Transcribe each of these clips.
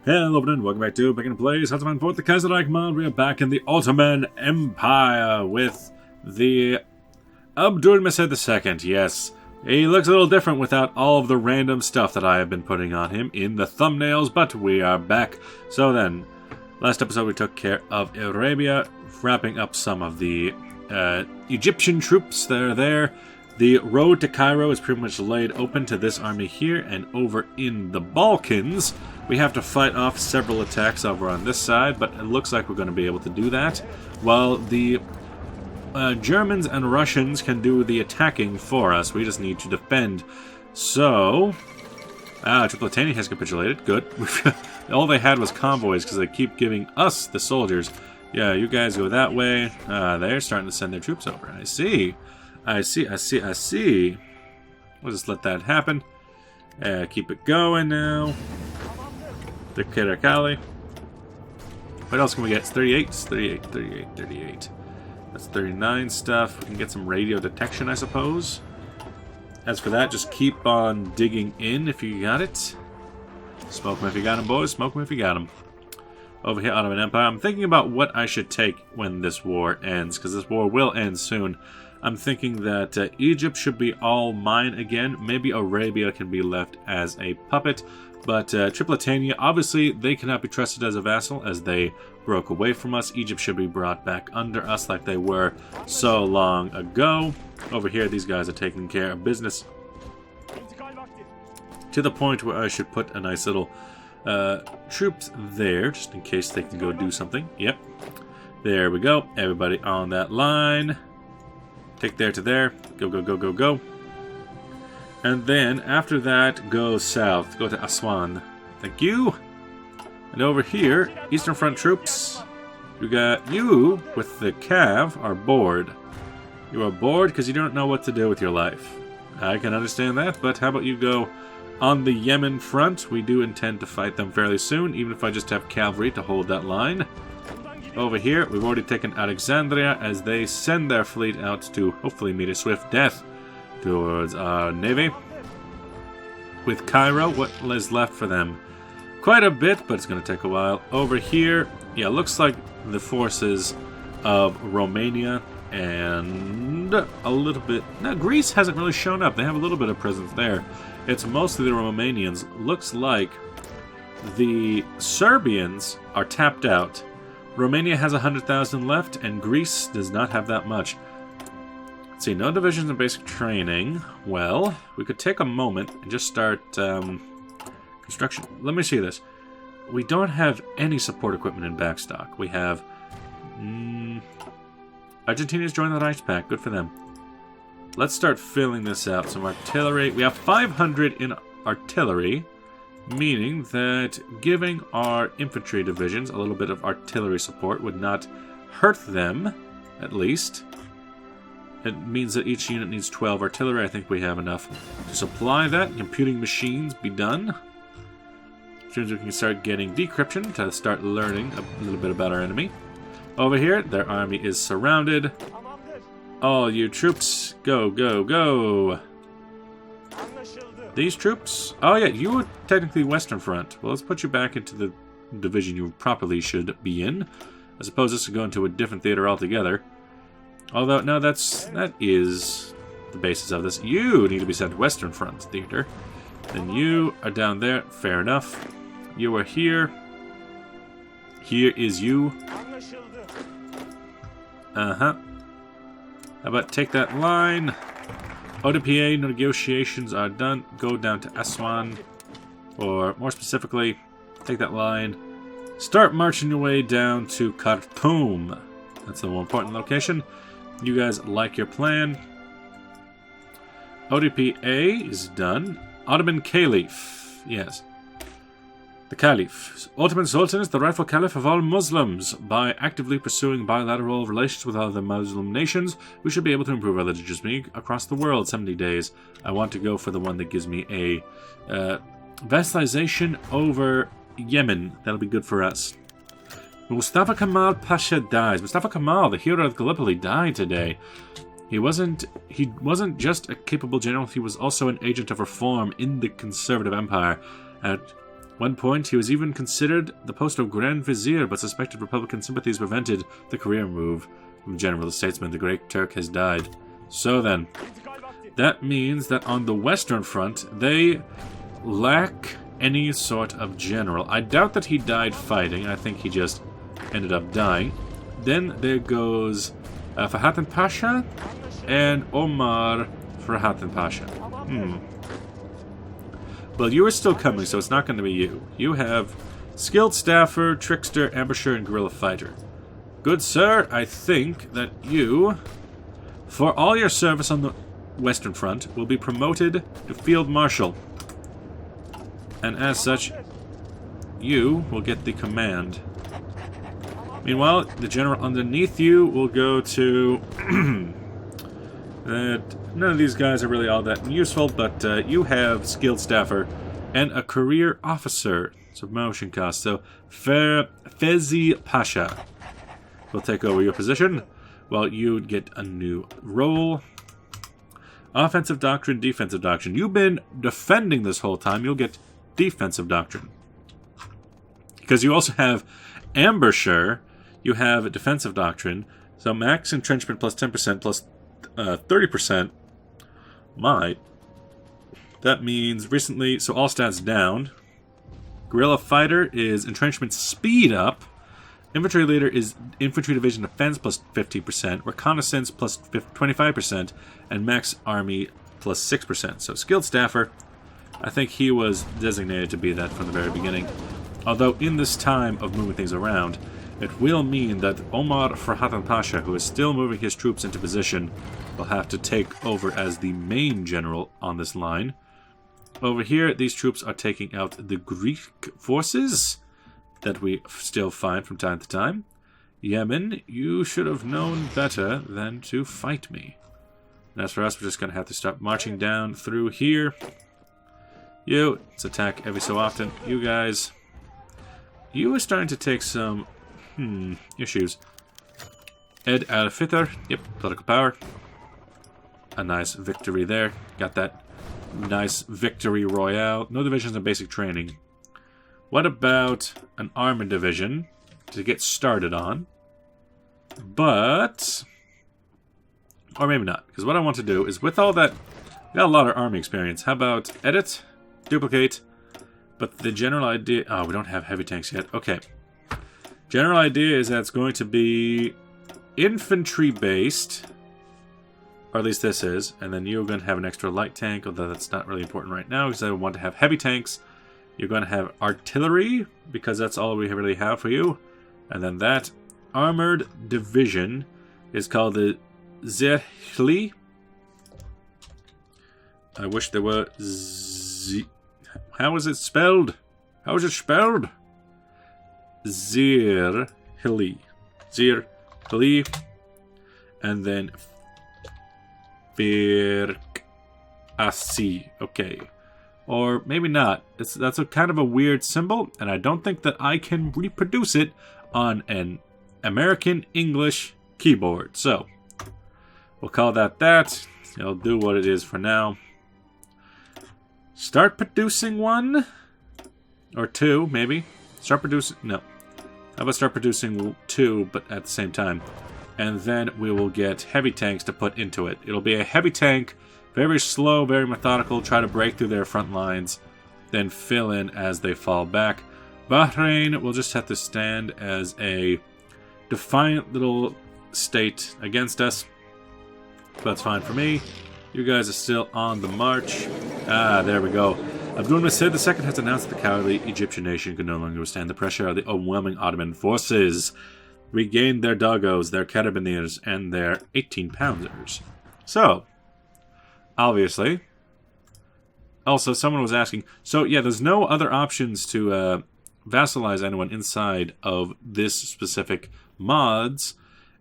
Hello everyone, welcome back to Back in Place, Ottoman 4th, the Kaisereich mod. We are back in the Ottoman Empire with the Abdülmecid II. Yes, he looks a little different without all of the random stuff that I have been putting on him in the thumbnails, but we are back. So then, last episode we took care of Arabia, wrapping up some of the Egyptian troops that are there. The road to Cairo is pretty much laid open to this army here, and over in the Balkans, we have to fight off several attacks over on this side, but it looks like we're going to be able to do that, while the Germans and Russians can do the attacking for us. We just need to defend. So, Tripolitania has capitulated. Good. All they had was convoys, because they keep giving us the soldiers. Yeah, you guys go that way. They're starting to send their troops over. I see. I see. We'll just let that happen. Keep it going now. The Kaiserreich. What else can we get? It's 38? It's 38. That's 39 stuff. We can get some radio detection, I suppose. As for that, just keep on digging in if you got it. Smoke them if you got them, boys. Smoke them if you got them. Over here, Ottoman Empire. I'm thinking about what I should take when this war ends, because this war will end soon. I'm thinking that Egypt should be all mine again. Maybe Arabia can be left as a puppet. But Tripolitania, obviously, they cannot be trusted as a vassal as they broke away from us. Egypt should be brought back under us like they were so long ago. Over here, these guys are taking care of business to the point where I should put a nice little troops there, just in case they can go do something. Yep. There we go. Everybody on that line. Take there to there. Go, go, go, go, go. And then, after that, go south. Go to Aswan. Thank you. And over here, Eastern Front troops. You got you, with the Cav, are bored. You are bored because you don't know what to do with your life. I can understand that, but how about you go on the Yemen front? We do intend to fight them fairly soon, even if I just have cavalry to hold that line. Over here, we've already taken Alexandria as they send their fleet out to hopefully meet a swift death towards our navy. With Cairo, what is left for them? Quite a bit, but it's going to take a while. Over here, yeah, looks like the forces of Romania and a little bit... Now, Greece hasn't really shown up. They have a little bit of presence there. It's mostly the Romanians. Looks like the Serbians are tapped out. Romania has 100,000 left, and Greece does not have that much. Let's see, no divisions in basic training. Well, we could take a moment and just start construction. Let me see this. We don't have any support equipment in backstock. We have... Argentina's joined the Reich Pact. Good for them. Let's start filling this out. Some artillery. We have 500 in artillery, meaning that giving our infantry divisions a little bit of artillery support would not hurt them, at least. It means that each unit needs 12 artillery. I think we have enough to supply that. Computing machines be done. As soon as we can start getting decryption to start learning a little bit about our enemy. Over here, their army is surrounded. All you troops, go, go, go. These troops? Oh yeah, you were technically Western Front. Well, let's put you back into the division you properly should be in. I suppose this would go into a different theater altogether. Although, no, that is the basis of this. You need to be sent to Western Front theater. Then you are down there. Fair enough. You are here. Here is you. Uh-huh. How about take that line? ODPA negotiations are done. Go down to Aswan. Or, more specifically, take that line. Start marching your way down to Khartoum. That's the more important location. You guys like your plan. ODPA is done. Ottoman Caliph. Yes. The Caliph. Ottoman Sultan is the rightful Caliph of all Muslims. By actively pursuing bilateral relations with other Muslim nations, we should be able to improve our legitimacy across the world. 70 days. I want to go for the one that gives me a vassalization over Yemen. That'll be good for us. Mustafa Kemal Pasha dies. Mustafa Kemal, the hero of Gallipoli, died today. He wasn't just a capable general, he was also an agent of reform in the conservative empire. One point, he was even considered the post of Grand Vizier, but suspected Republican sympathies prevented the career move. From general to statesman, the Great Turk has died. So then, that means that on the Western Front, they lack any sort of general. I doubt that he died fighting. I think he just ended up dying. Then there goes Fahattin Pasha and Omar Fahattin Pasha. Well, you are still coming, so it's not going to be you. You have skilled staffer, trickster, ambusher, and guerrilla fighter. Good sir, I think that you, for all your service on the Western Front, will be promoted to Field Marshal. And as such, you will get the command. Meanwhile, the general underneath you will go to... none of these guys are really all that useful, but you have skilled staffer and a career officer. Promotion cost. So, Fezi Pasha will take over your position, while you get a new role. Offensive doctrine, defensive doctrine. You've been defending this whole time. You'll get defensive doctrine. Because you also have ambusher, you have defensive doctrine. So max entrenchment plus 10% plus 30%. That means recently, so all stats down. Guerrilla fighter is entrenchment speed up. Infantry leader is infantry division defense plus 50%. Reconnaissance plus 25%. And max army plus 6%. So skilled staffer, I think he was designated to be that from the very beginning. Although in this time of moving things around, it will mean that Omar Farhatan Pasha, who is still moving his troops into position, will have to take over as the main general on this line. Over here, these troops are taking out the Greek forces that we still find from time to time. Yemen, you should have known better than to fight me. And as for us, we're just going to have to start marching down through here. You, let's attack every so often. You guys, you are starting to take some issues. Ed al-Fitr, yep, political power. A nice victory there. Got that nice victory royale. No divisions and basic training. What about an armored division to get started on? But, or maybe not, because what I want to do is with all that, got a lot of army experience. How about edit, duplicate, but the general idea, oh, we don't have heavy tanks yet. Okay. General idea is that it's going to be infantry based, or at least this is, and then you're going to have an extra light tank, although that's not really important right now because I want to have heavy tanks. You're going to have artillery, because that's all we really have for you. And then that armored division is called the Zerhli. I wish there were how is it spelled? How is it spelled? Zerhli. Zerhli. And then Firkasi. Okay. Or maybe not. That's a kind of a weird symbol, and I don't think that I can reproduce it on an American English keyboard. So, we'll call that that. It'll do what it is for now. Start producing one? Or two, maybe. Start producing... No. How about start producing two, but at the same time? And then we will get heavy tanks to put into it. It'll be a heavy tank... Very slow, very methodical, try to break through their front lines, then fill in as they fall back. Bahrain will just have to stand as a defiant little state against us. That's fine for me. You guys are still on the march. Ah, there we go. Abdul Masih II has announced that the cowardly Egyptian nation could no longer withstand the pressure of the overwhelming Ottoman forces. Regained their doggos, their carabineers, and their 18-pounders. So... obviously. Also, someone was asking... So, yeah, there's no other options to vassalize anyone inside of this specific mods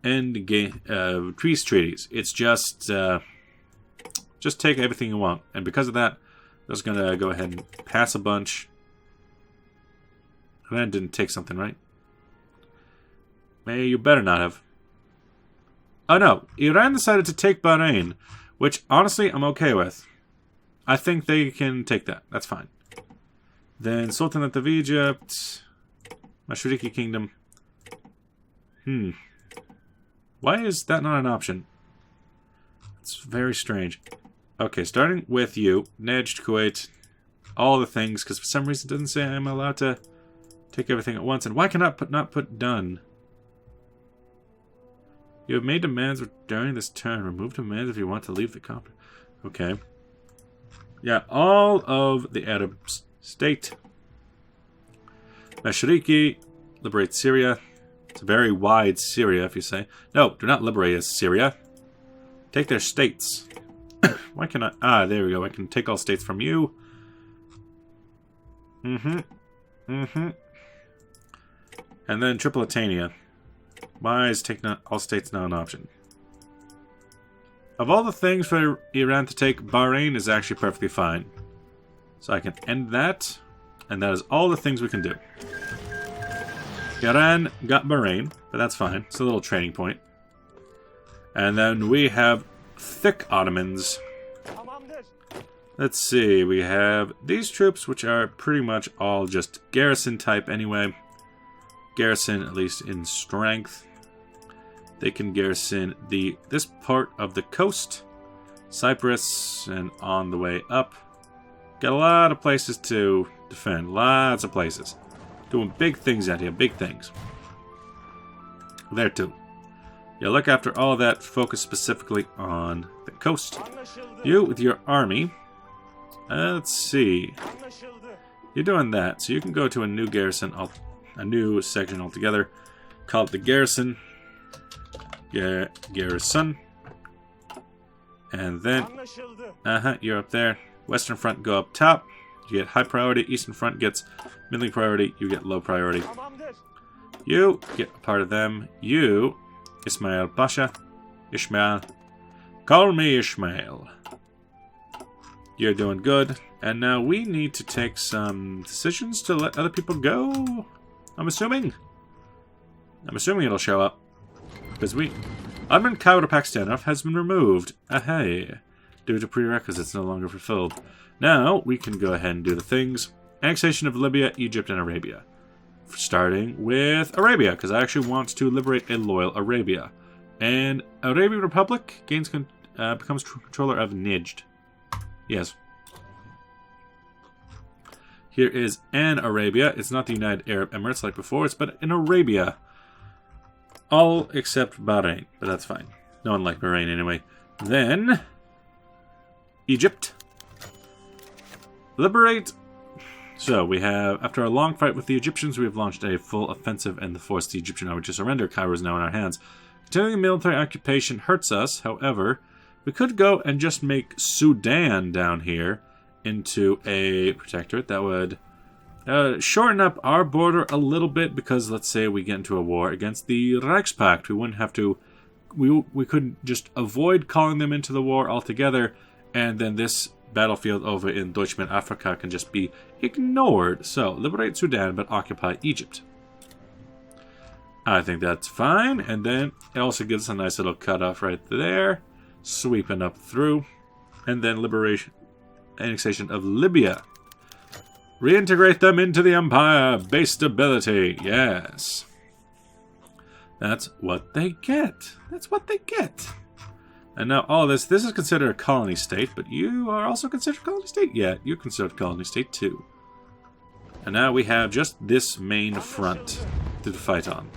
and peace treaties. It's just take everything you want. And because of that, I'm just going to go ahead and pass a bunch. Iran didn't take something, right? You better not have. Oh, no. Iran decided to take Bahrain. Which, honestly, I'm okay with. I think they can take that. That's fine. Then Sultanate of Egypt. Mashariki Kingdom. Why is that not an option? It's very strange. Okay, starting with you. Najd, Kuwait. All the things, because for some reason it doesn't say I'm allowed to take everything at once. And why can I not put done? You have made demands during this turn. Remove demands if you want to leave the company. Okay. Yeah, all of the Arab state. Mashariki, liberate Syria. It's a very wide Syria, if you say. No, do not liberate Syria. Take their states. Why can I... Ah, there we go. I can take all states from you. And then Tripolitania. Why is taking all states now an option? Of all the things for Iran to take, Bahrain is actually perfectly fine. So I can end that. And that is all the things we can do. Iran got Bahrain, but that's fine. It's a little training point. And then we have thick Ottomans. Let's see, we have these troops, which are pretty much all just garrison type anyway. Garrison, at least in strength. They can garrison this part of the coast. Cyprus, and on the way up. Got a lot of places to defend. Lots of places. Doing big things out here, big things. There too. Yeah, look after all that, focus specifically on the coast. You with your army. Let's see. You're doing that, so you can go to a new garrison, a new section altogether. Call it the garrison. Garrison. And then, you're up there. Western front, go up top. You get high priority. Eastern front gets middling priority. You get low priority. You get a part of them. You, Ismail Pasha. Ishmael. Call me Ishmael. You're doing good. And now we need to take some decisions to let other people go. I'm assuming it'll show up. Because Ottoman Cairo Pact standoff has been removed. Hey. Due to prerequisites no longer fulfilled. Now, we can go ahead and do the things. Annexation of Libya, Egypt, and Arabia. Starting with Arabia, because I actually want to liberate a loyal Arabia. And Arabian Republic becomes controller of Najd. Yes. Here is an Arabia. It's not the United Arab Emirates like before, but an Arabia. All except Bahrain, but that's fine. No one liked Bahrain anyway. Then, Egypt. Liberate. So, we have, after a long fight with the Egyptians, we have launched a full offensive and forced the Egyptian army to surrender. Cairo is now in our hands. Continuing military occupation hurts us, however, we could go and just make Sudan down here into a protectorate. That would shorten up our border a little bit, because let's say we get into a war against the Reichspakt. We wouldn't have to... We could just avoid calling them into the war altogether, and then this battlefield over in Deutschland, Africa can just be ignored. So, liberate Sudan, but occupy Egypt. I think that's fine, and then it also gives us a nice little cutoff right there, sweeping up through, and then annexation of Libya. Reintegrate them into the empire, base stability, yes. That's what they get. That's what they get. And now all this is considered a colony state, but you are also considered a colony state? Yeah, you're considered a colony state too. And now we have just this main front to fight on.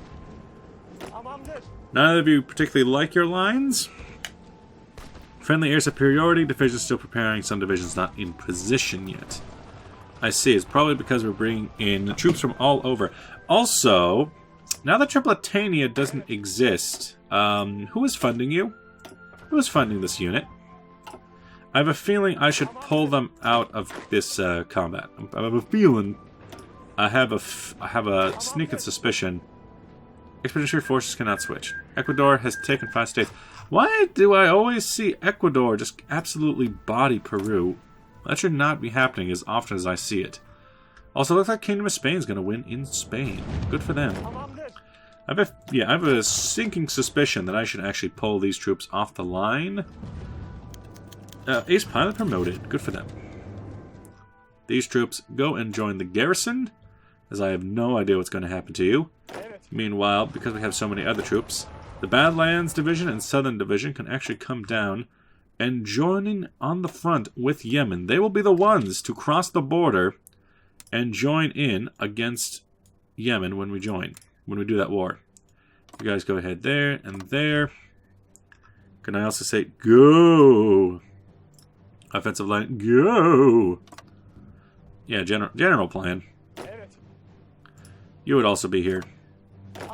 None of you particularly like your lines. Friendly air superiority, divisions still preparing, some divisions not in position yet. I see, it's probably because we're bringing in troops from all over. Also, now that Tripolitania doesn't exist, who is funding you? Who is funding this unit? I have a feeling I should pull them out of this combat. I have a feeling. I have a sneaking suspicion. Expeditionary forces cannot switch. Ecuador has taken 5 states. Why do I always see Ecuador just absolutely body Peru? That should not be happening as often as I see it. Also, it looks like Kingdom of Spain is going to win in Spain. Good for them. I have a sinking suspicion that I should actually pull these troops off the line. Ace Pilot promoted. Good for them. these troops go and join the garrison, as I have no idea what's going to happen to you. Meanwhile, because we have so many other troops, the Badlands Division and Southern Division can actually come down and join on the front with Yemen. They will be the ones to cross the border and join in against Yemen when we do that war. You guys go ahead there and there. Can I also say, go? Offensive line, go! Yeah, general plan. You would also be here.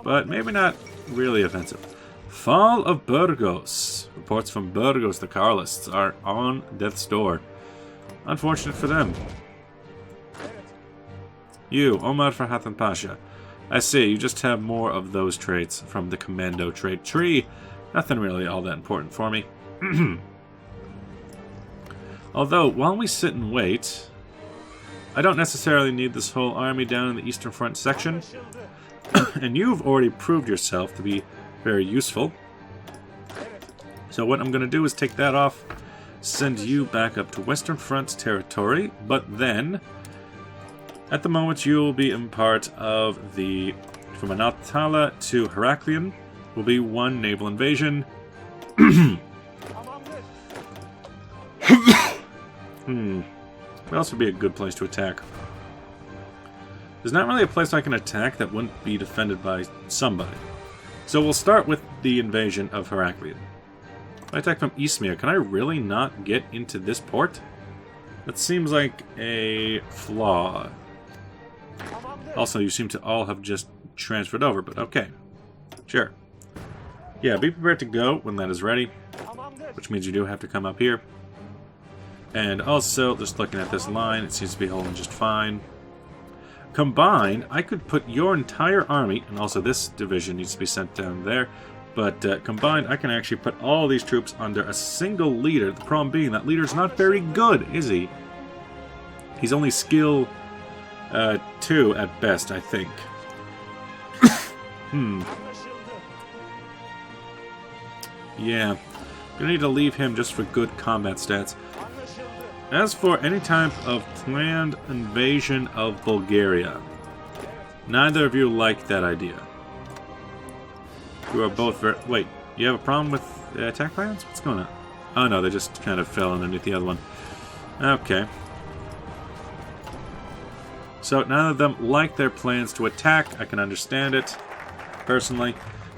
But maybe not really offensive. Fall of Burgos. Reports from Burgos, the Carlists, are on death's door. Unfortunate for them. You, Omar Farhatan Pasha. I see, you just have more of those traits from the commando trait tree. Nothing really all that important for me. Although, while we sit and wait, I don't necessarily need this whole army down in the Eastern Front section. And you've already proved yourself to be very useful. So what I'm going to do is take that off, send you back up to Western Front territory, but then, at the moment, you will be in part of the, from Anatala to Heraklion, will be one naval invasion. Where else would be a good place to attack? There's not really a place I can attack that wouldn't be defended by somebody. So we'll start with the invasion of Heraklion. If I attack from Izmir, can I really not get into this port? That seems like a flaw. Also, you seem to all have just transferred over, but okay. Sure. Yeah, be prepared to go when that is ready, which means you do have to come up here. And also, just looking at this line, it seems to be holding just fine. Combined, I could put your entire army, and also this division needs to be sent down there, but combined, I can actually put all these troops under a single leader. The problem being that leader's not very good, is he? He's only skill 2 at best, I think. Yeah, gonna need to leave him just for good combat stats. As for any type of planned invasion of Bulgaria, neither of you like that idea. You are both very... Wait, you have a problem with attack plans? What's going on? Oh no, they just kind of fell underneath the other one. Okay. So none of them like their plans to attack. I can understand it, personally.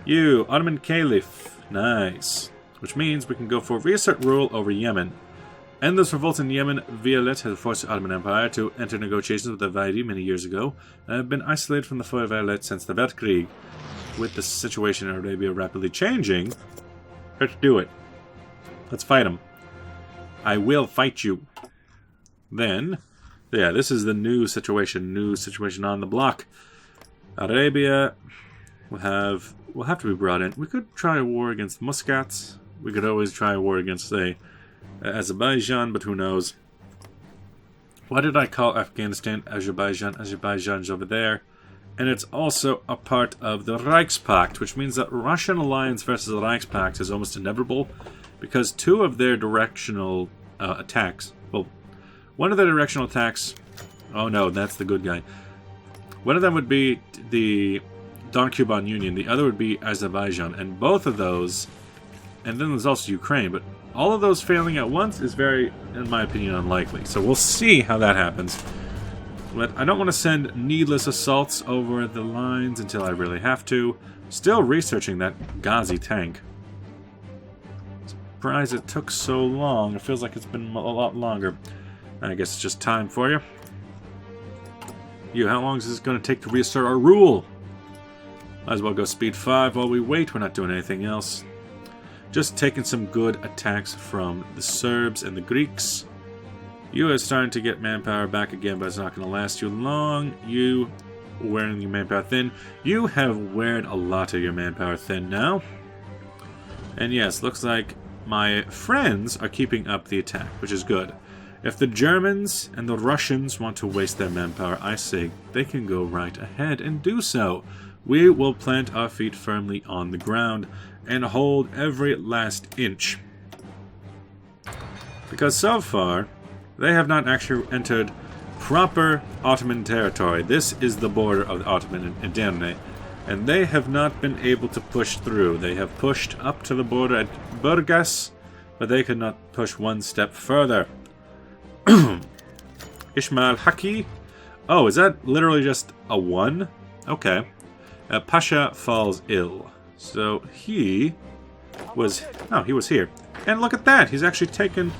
You, Ottoman Caliph. Nice. Which means we can go for reassert rule over Yemen. End this revolt in Yemen. Violette has forced the Ottoman Empire to enter negotiations with the Vaidi many years ago, and have been isolated from the Fort Violette since the Welt-Krieg. With the situation in Arabia rapidly changing, let's do it. Let's fight them. I will fight you. Then, yeah, this is the new situation on the block. Arabia will have to be brought in. We could try a war against Muscats. We could always try a war against, say, Azerbaijan, but who knows. Why did I call Afghanistan Azerbaijan? Azerbaijan's over there. And it's also a part of the Reichspakt, which means that Russian alliance versus the Reichspakt is almost inevitable, because two of their directional attacks... Well, one of their directional attacks... Oh no, that's the good guy. One of them would be the Don-Cuban Union, the other would be Azerbaijan, and both of those... And then there's also Ukraine, but all of those failing at once is very, in my opinion, unlikely. So we'll see how that happens. But I don't want to send needless assaults over the lines until I really have to. Still researching that Ghazi tank. Surprised it took so long. It feels like it's been a lot longer. I guess it's just time for you. You, how long is this going to take to reassert our rule? Might as well go speed 5 while we wait. We're not doing anything else. Just taking some good attacks from the Serbs and the Greeks. You are starting to get manpower back again, but it's not going to last you long. You wearing your manpower thin. You have weared a lot of your manpower thin now. And yes, looks like my friends are keeping up the attack, which is good. If the Germans and the Russians want to waste their manpower, I say they can go right ahead and do so. We will plant our feet firmly on the ground and hold every last inch. Because so far, they have not actually entered proper Ottoman territory. This is the border of the Ottoman Empire, and they have not been able to push through. They have pushed up to the border at Burgas, but they could not push one step further. Ismail Haki. Oh, is that literally just a 1? Okay. Pasha falls ill. So he was... Oh, he was here. And look at that! He's actually taken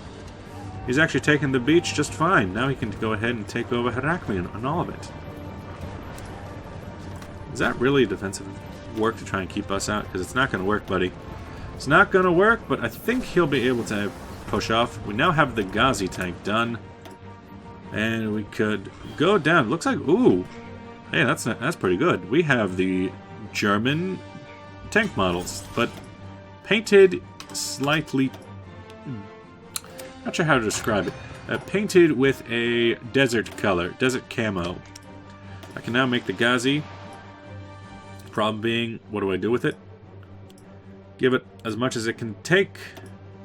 the beach just fine. Now he can go ahead and take over Heraklion and all of it. Is that really defensive work to try and keep us out? Because it's not going to work, buddy. It's not going to work, but I think he'll be able to push off. We now have the Ghazi tank done. And we could go down. Looks like... Ooh! Hey, that's pretty good. We have the German tank models, but painted slightly... Not sure how to describe it. Painted with a desert color, desert camo. I can now make the Ghazi. Problem being, what do I do with it? Give it as much as it can take.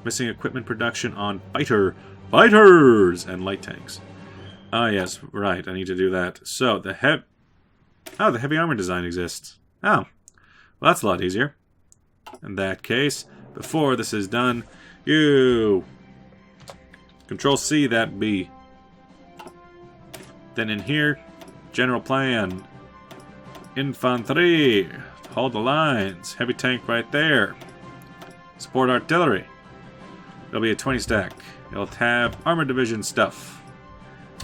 Missing equipment production on fighters and light tanks. Ah, yes, right. I need to do that. So the heavy armor design exists. Oh, well, that's a lot easier. In that case, before this is done, you Control C that B. Then in here, general plan. Infantry. Hold the lines. Heavy tank right there. Support artillery. It'll be a 20 stack. It'll have armor division stuff.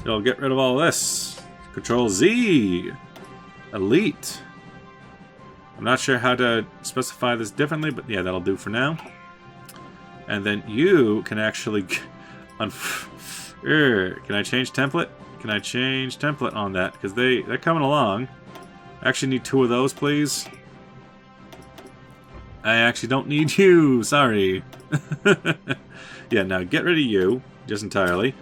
It'll get rid of all this. Control Z. Elite. I'm not sure how to specify this differently, but yeah, that'll do for now. And then you can actually... Can I change template? Can I change template on that? Because they're coming along. I actually need 2 of those, please. I actually don't need you. Sorry. Yeah, now get rid of you. Just entirely.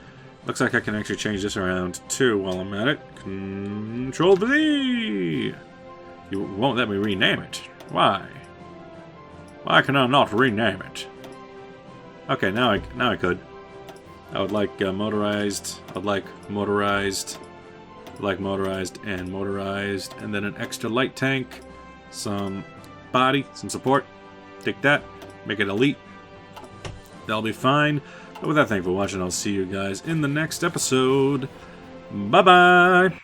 Looks like I can actually change this around too while I'm at it. Control Z! You won't let me rename it. Why? Why can I not rename it? Okay, now I could. I would like motorized. I'd like motorized. I'd like motorized, and then an extra light tank, some body, some support. Take that, make it elite. That'll be fine. But with that, thank you for watching. I'll see you guys in the next episode. Bye bye.